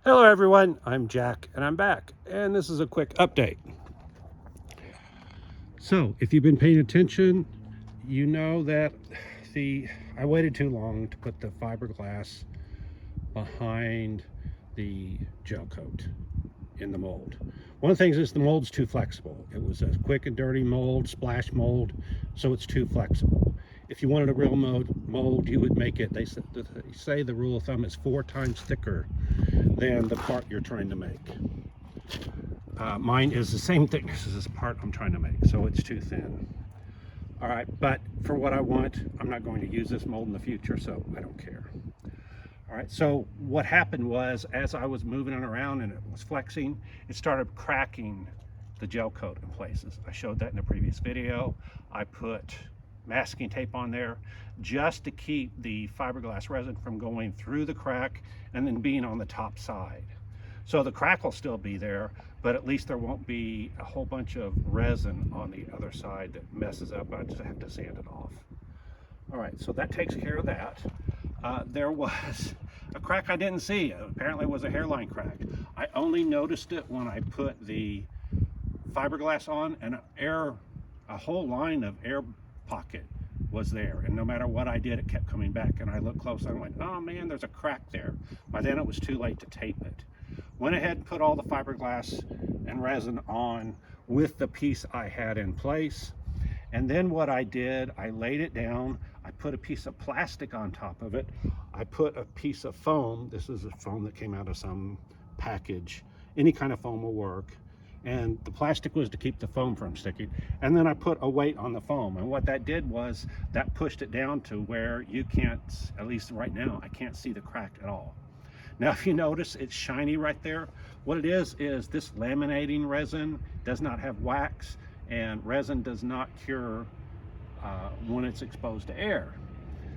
Hello everyone, I'm Jack and I'm back, and this is a quick update. So if you've been paying attention, you know that I waited too long to put the fiberglass behind the gel coat in the mold. One of the things is the mold's too flexible. It was a quick and dirty mold, splash mold, so it's too flexible. If you wanted a real mold, you would make it, they say the rule of thumb is 4 times thicker than the part you're trying to make. Mine is the same thickness as this part I'm trying to make, so it's too thin. All right, but for what I want, I'm not going to use this mold in the future, so I don't care. All right, so what happened was, as I was moving it around and it was flexing, it started cracking the gel coat in places. I showed that in a previous video. I put masking tape on there just to keep the fiberglass resin from going through the crack and then being on the top side. So the crack will still be there, but at least there won't be a whole bunch of resin on the other side that messes up. I just have to sand it off. All right, so that takes care of that. There was a crack I didn't see. Apparently it was a hairline crack. I only noticed it when I put the fiberglass on, and a whole line of air pocket was there, and no matter what I did, it kept coming back. And I looked close and I went, oh man, there's a crack there. By then it was too late to tape it. Went ahead and put all the fiberglass and resin on with the piece I had in place. And then what I did, I laid it down, I put a piece of plastic on top of it, I put a piece of foam. This is a foam that came out of some package. Any kind of foam will work. And the plastic was to keep the foam from sticking. And then I put a weight on the foam. And what that did was that pushed it down to where you can't, at least right now, I can't see the crack at all. Now, if you notice, it's shiny right there. What it is this laminating resin does not have wax, and resin does not cure when it's exposed to air.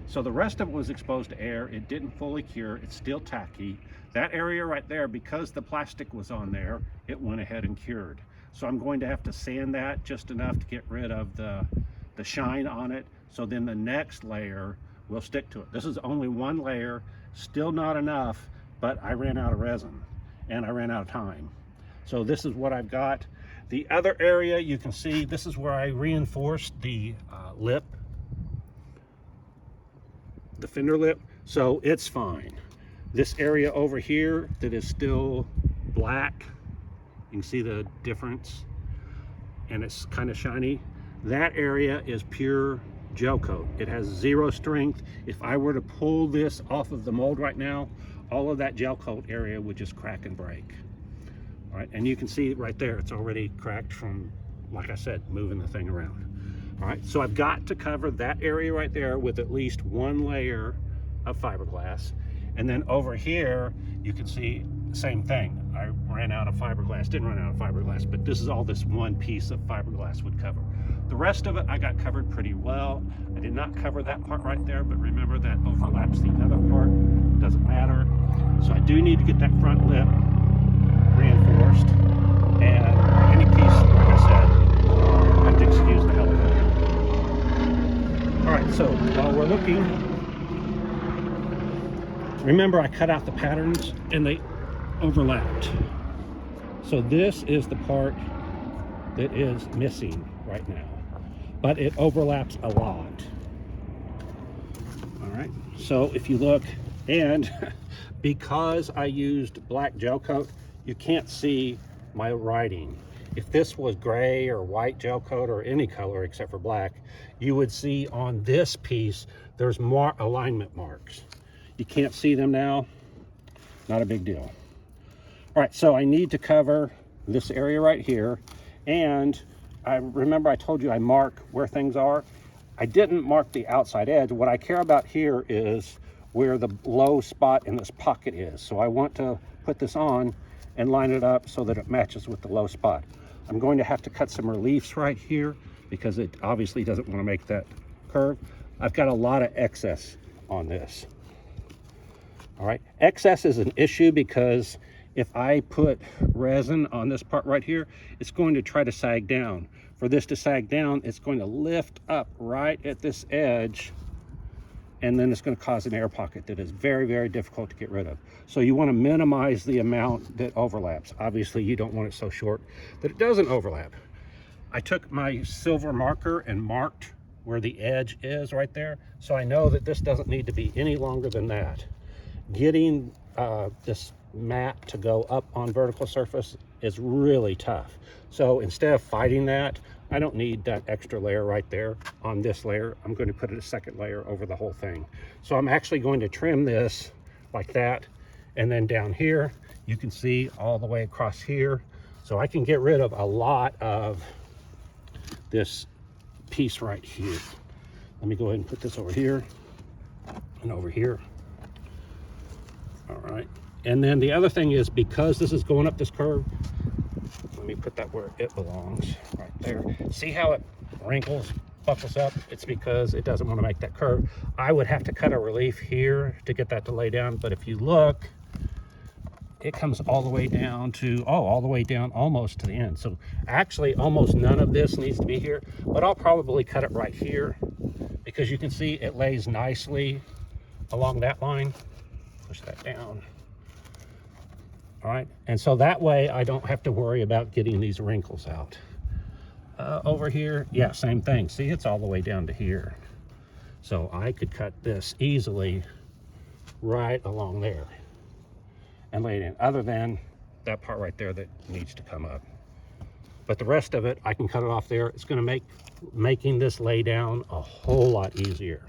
So the rest of it was exposed to air. It didn't fully cure. It's still tacky. That area right there, because the plastic was on there, it went ahead and cured. So I'm going to have to sand that just enough to get rid of the shine on it. So then the next layer will stick to it. This is only one layer, still not enough, but I ran out of resin and I ran out of time. So this is what I've got. The other area, you can see, this is where I reinforced the lip, the fender lip, so it's fine. This area over here that is still black, you can see the difference, and it's kind of shiny. That area is pure gel coat. It has zero strength. If I were to pull this off of the mold right now, all of that gel coat area would just crack and break. All right, and you can see right there, it's already cracked from, like I said, moving the thing around. All right, so I've got to cover that area right there with at least one layer of fiberglass. And then over here, you can see the same thing. I ran out of fiberglass, didn't run out of fiberglass, but this is all this one piece of fiberglass would cover. The rest of it I got covered pretty well. I did not cover that part right there, but remember that overlaps the other part, doesn't matter. So I do need to get that front lip reinforced, and any piece, like I said, I have to excuse the hell of it. All right, so while we're looking, remember I cut out the patterns and they overlapped. So this is the part that is missing right now, but it overlaps a lot. All right, so if you look, and because I used black gel coat, you can't see my writing. If this was gray or white gel coat or any color except for black, you would see on this piece there's more alignment marks. You can't see them now, not a big deal. All right, so I need to cover this area right here, and I remember I told you I mark where things are. I didn't mark the outside edge. What I care about here is where the low spot in this pocket is. So I want to put this on and line it up so that it matches with the low spot. I'm going to have to cut some reliefs right here because it obviously doesn't want to make that curve. I've got a lot of excess on this. All right, excess is an issue because if I put resin on this part right here, it's going to try to sag down. For this to sag down, it's going to lift up right at this edge and then it's going to cause an air pocket that is very, very difficult to get rid of. So you want to minimize the amount that overlaps. Obviously, you don't want it so short that it doesn't overlap. I took my silver marker and marked where the edge is right there, so I know that this doesn't need to be any longer than that. Getting this mat to go up on vertical surface is really tough. So instead of fighting that, I don't need that extra layer right there on this layer. I'm going to put a second layer over the whole thing. So I'm actually going to trim this like that, and then down here you can see all the way across here. So I can get rid of a lot of this piece right here. Let me go ahead and put this over here and over here. All right, and then the other thing is, because this is going up this curve, let me put that where it belongs, right there. See how it wrinkles, buckles up? It's because it doesn't want to make that curve. I would have to cut a relief here to get that to lay down, but if you look, it comes all the way down to, all the way down almost to the end. So actually almost none of this needs to be here, but I'll probably cut it right here because you can see it lays nicely along that line. Push that down. All right, and so that way I don't have to worry about getting these wrinkles out. Over here, yeah, same thing. See, it's all the way down to here. So I could cut this easily right along there and lay it in, other than that part right there that needs to come up. But the rest of it, I can cut it off there. It's gonna make making this lay down a whole lot easier.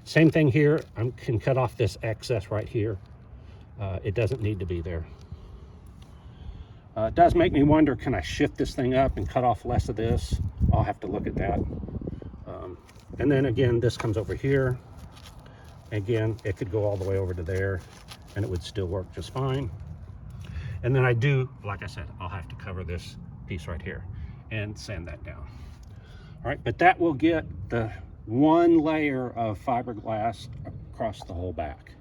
Same thing here, I can cut off this excess right here. It doesn't need to be there. It does make me wonder, can I shift this thing up and cut off less of this? I'll have to look at that. And then again, this comes over here. Again, it could go all the way over to there and it would still work just fine. And then I do, like I said, I'll have to cover this piece right here and sand that down. All right, but that will get the one layer of fiberglass across the whole back.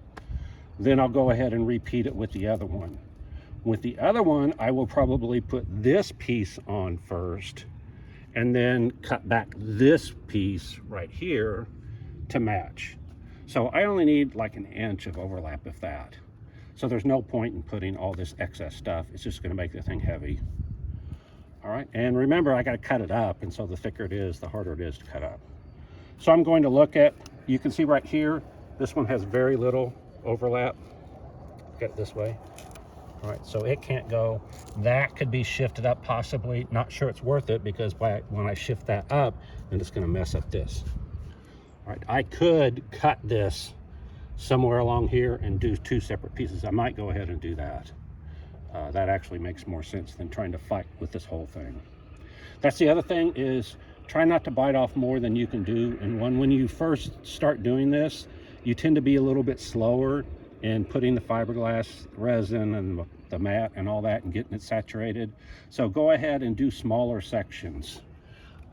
Then I'll go ahead and repeat it with the other one. With the other one, I will probably put this piece on first and then cut back this piece right here to match. So I only need like an inch of overlap, if that. So there's no point in putting all this excess stuff. It's just gonna make the thing heavy. All right, and remember, I gotta cut it up, and so the thicker it is, the harder it is to cut up. So I'm going to look at, you can see right here, this one has very little overlap. Get it this way. All right, so it can't go. That could be shifted up possibly. Not sure it's worth it, because when I shift that up, then it's gonna mess up this. All right, I could cut this somewhere along here and do two separate pieces. I might go ahead and do that. That actually makes more sense than trying to fight with this whole thing. That's the other thing, is try not to bite off more than you can do. And when you first start doing this, you tend to be a little bit slower in putting the fiberglass resin and the mat and all that and getting it saturated. So go ahead and do smaller sections.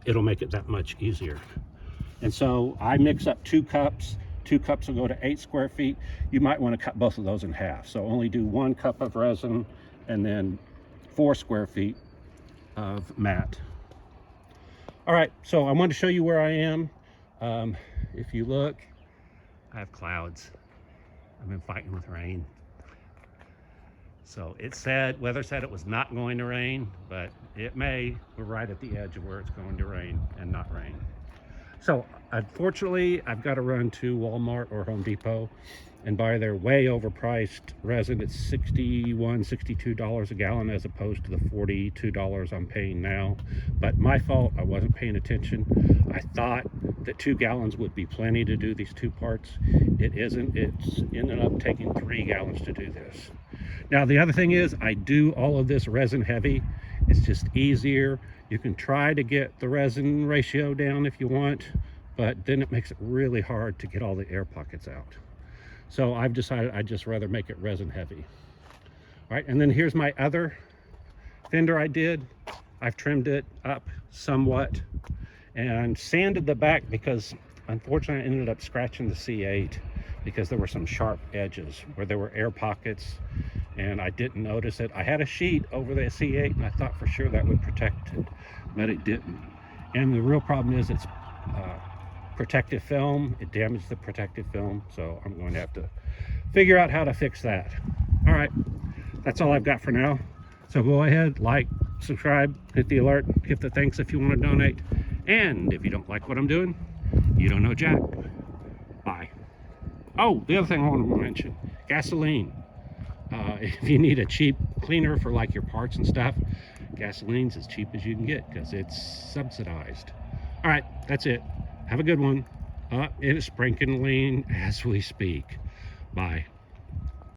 It'll make it that much easier. And so I mix up 2 cups. 2 cups will go to 8 square feet. You might want to cut both of those in half. So only do 1 cup of resin and then 4 square feet of mat. All right, so I wanted to show you where I am. If you look, I have clouds. I've been fighting with rain. So it said, weather said it was not going to rain, but it may. We're right at the edge of where it's going to rain and not rain. So unfortunately, I've got to run to Walmart or Home Depot and buy their way overpriced resin. It's $61, $62 a gallon as opposed to the $42 I'm paying now. But my fault, I wasn't paying attention. I thought that 2 gallons would be plenty to do these 2 parts. It isn't. It's ended up taking 3 gallons to do this. Now, the other thing is, I do all of this resin heavy. It's just easier. You can try to get the resin ratio down if you want, but then it makes it really hard to get all the air pockets out. So I've decided I'd just rather make it resin heavy. All right, and then here's my other fender I did. I've trimmed it up somewhat and sanded the back because unfortunately I ended up scratching the C8 because there were some sharp edges where there were air pockets and I didn't notice it. I had a sheet over the C8 and I thought for sure that would protect it, but it didn't. And the real problem is it's protective film. It damaged the protective film, so I'm going to have to figure out how to fix that. All right, that's all I've got for now. So go ahead, like, subscribe, hit the alert, hit the thanks if you want to donate. And if you don't like what I'm doing, you don't know Jack. Bye. Oh, the other thing I want to mention, gasoline. If you need a cheap cleaner for like your parts and stuff, gasoline's as cheap as you can get because it's subsidized. All right, that's it. Have a good one. It is sprinkling as we speak. Bye.